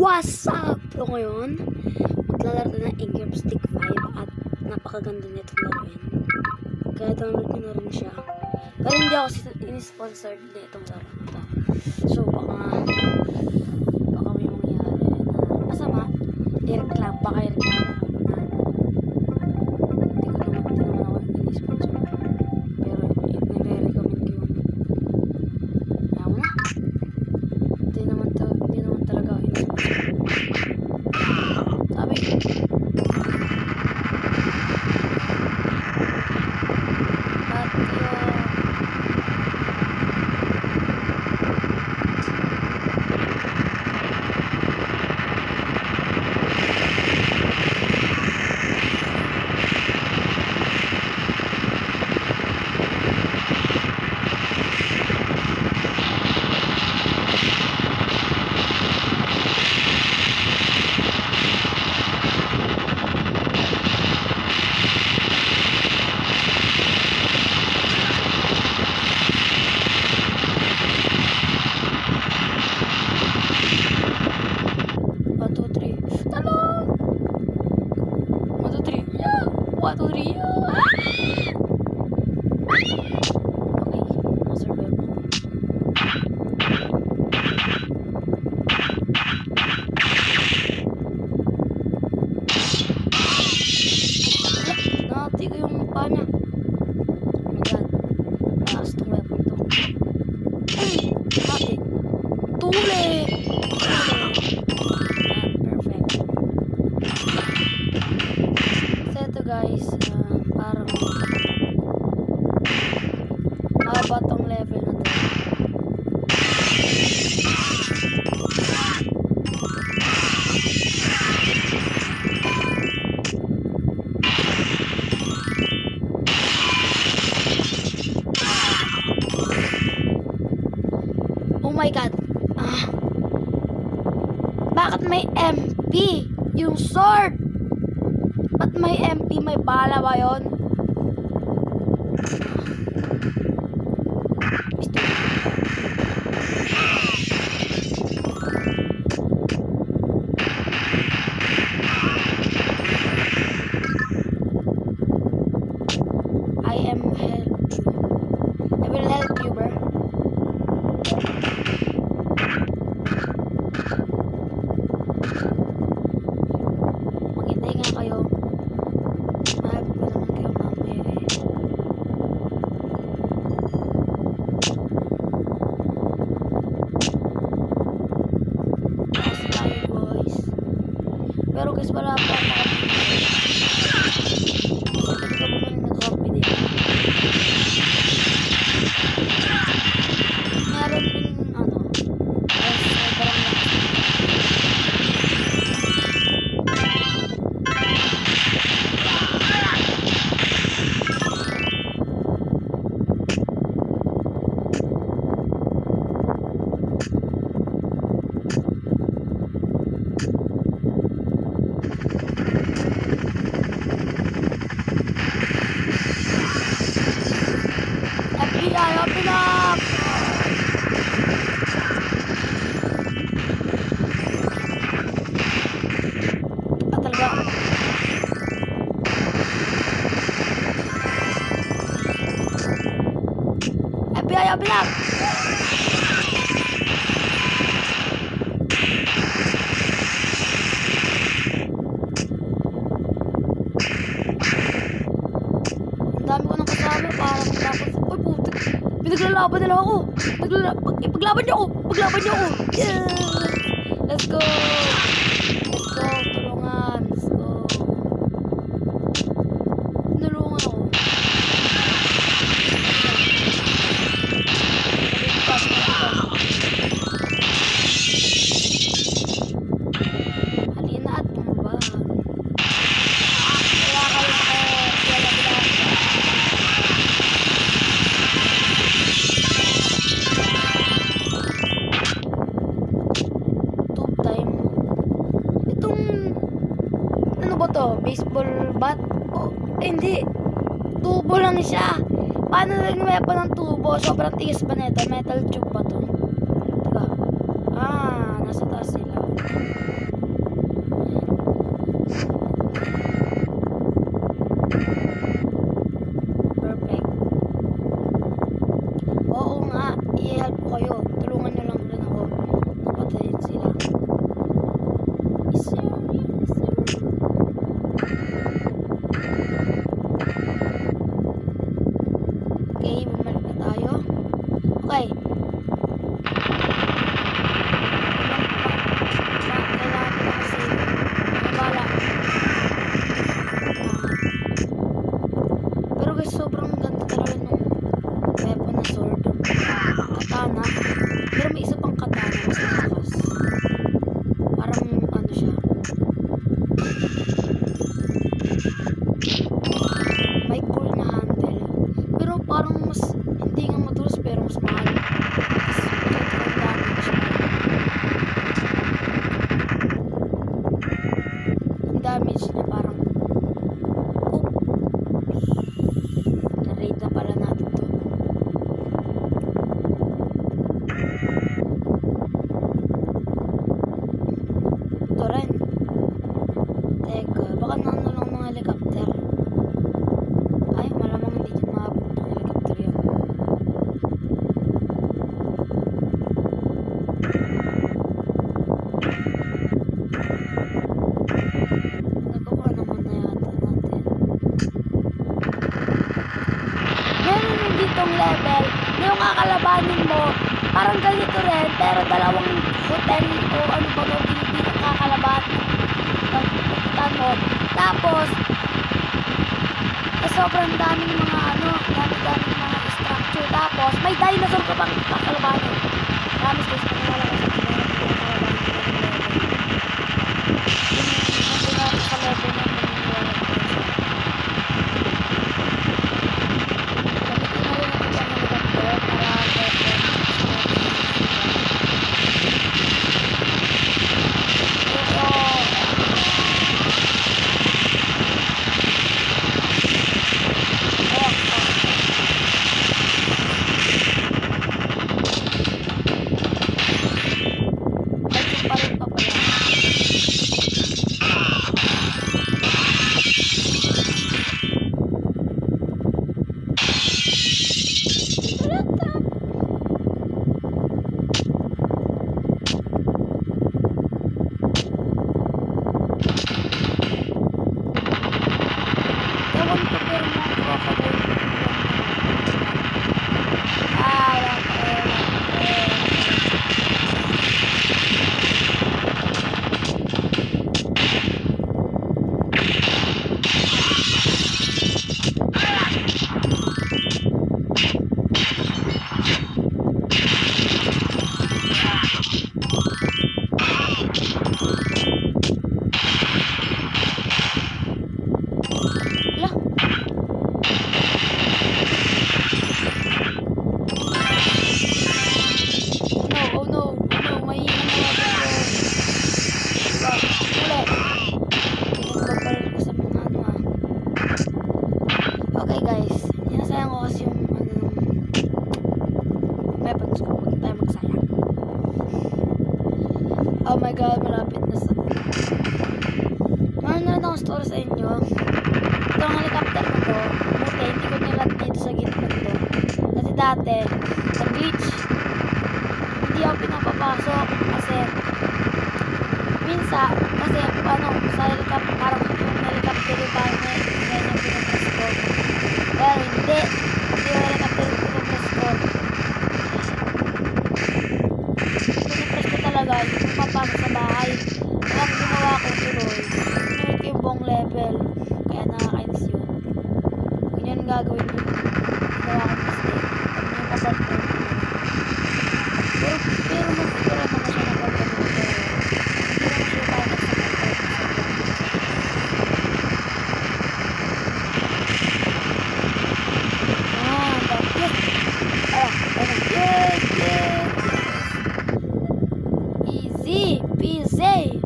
What's up? So ngayon, maglalaro na ng Ingram Stick 5 at napakaganda nitong laruin. Kaya download nyo na rin siya. Pero hindi ako in-sponsored na itong laro. So baka may mangyari na masama. I-reclam, baka i-reclam ako na hindi naman ako in-sponsor. Pero i-recommend ko yun. Ayaw na. Hindi naman talaga ako in-sponsor. Sabi guys, parang haba tong level na to. Oh my god. Bakit may MP yung sword? Ba't may MP? May bala ba yun? I am help you. I will help you, bro. Maghintay nga kayo. Pero guys, wala pa ako pwede ka bumili ng copy din. Meron din sobrang open up! Talaga. FBI, open up! Ang dami ko nang kasama para matapos. Uy, putik! Pinaglalaban nila ako. Paglaban niyo ako. Yeah! Let's go. Tulungan. Let's go. Tulungan ako. Halina at tumaba. Baseball bat? Oh, hindi. Tubo lang siya. Paano naging weapon ng tubo? Sobrang tigas ba nito? Metal tube ba to? Diba? Nasa taas sila. kakalabanin mo, parang ganito rin, pero dalawang hotel o ano ba ito, hindi kakalaban mo. Tapos, sobrang daming mga daming mga structure. Tapos, may dinosaur ka pang kakalabanin. Promise guys, maniwala ko sa kanila na kakalabanin yung sa level na maniniwala ko sa okay guys, sinasayang ko kasi yung weapons ko. Huwag tayo magsayang. Oh my god, malapit na sa na akong story sa inyo. Itong helicopter ko to, buti hindi ko nilat dito sa gitna to. Kasi dati, sa glitch, hindi ako pinapapasok kasi minsan, kasi sa helicopter, parang yung helicopter yung parang ganyan yung pinapress ko. Pero hindi yung helicopter yung pinapress ko. Pinapress ko talaga yung papasok sa bahay. Kaya ang ginawa ko tuloy, pinunod ko yung buong level. Kaya nakakainis yun. Kung yan gagawin yun, ginawa ko mistake. Pag may kapatid ko. Pero mag-ituran naman siya na pagkakas. Easy peasy.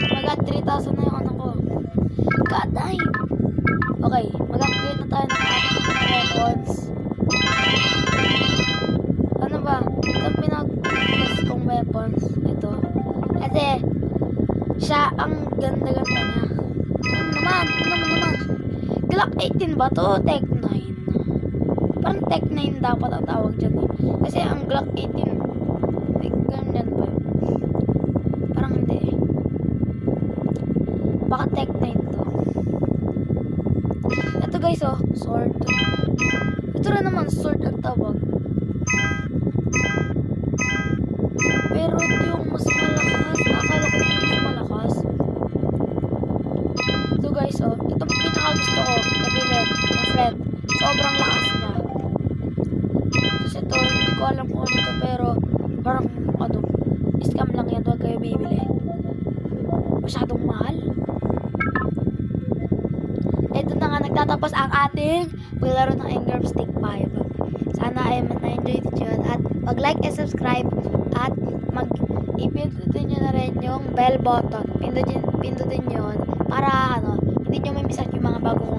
Mag-at 3,000 na yung ano ko. God damn. Okay, mag-upgrade na tayo ng ating weapons. Ano ba? Itong pinag-use kong weapons. Ito. Kasi siya ang ganda-ganda niya. Ano naman. Glock 18 ba to? Tech 9. Parang Tech 9 dapat ang tawag dyan eh. Kasi ang Glock 18 ganyan ba yun? Parang hindi eh. Baka Tech 9 to. Ito guys oh, sword. Ito rin naman sword ang tawag. Pero ito yung mas malakas. Akala ko ito yung mas malakas. Ito guys oh, itong pinakagusto ko kabilin na friend. Sobrang lakas niya. Tapos ito, hindi ko alam kung ano ito, pero parang scam lang yan, huwag kayo bibili. Masyadong mahal. Ito na nga, nagtatapos ang ating paglaro ng Engram Stick 5. Sana ay na-enjoy nyo at mag-like and subscribe at ipindutin nyo na rin yung bell button. Pindutin nyo para hindi nyo may miss yung mga bagong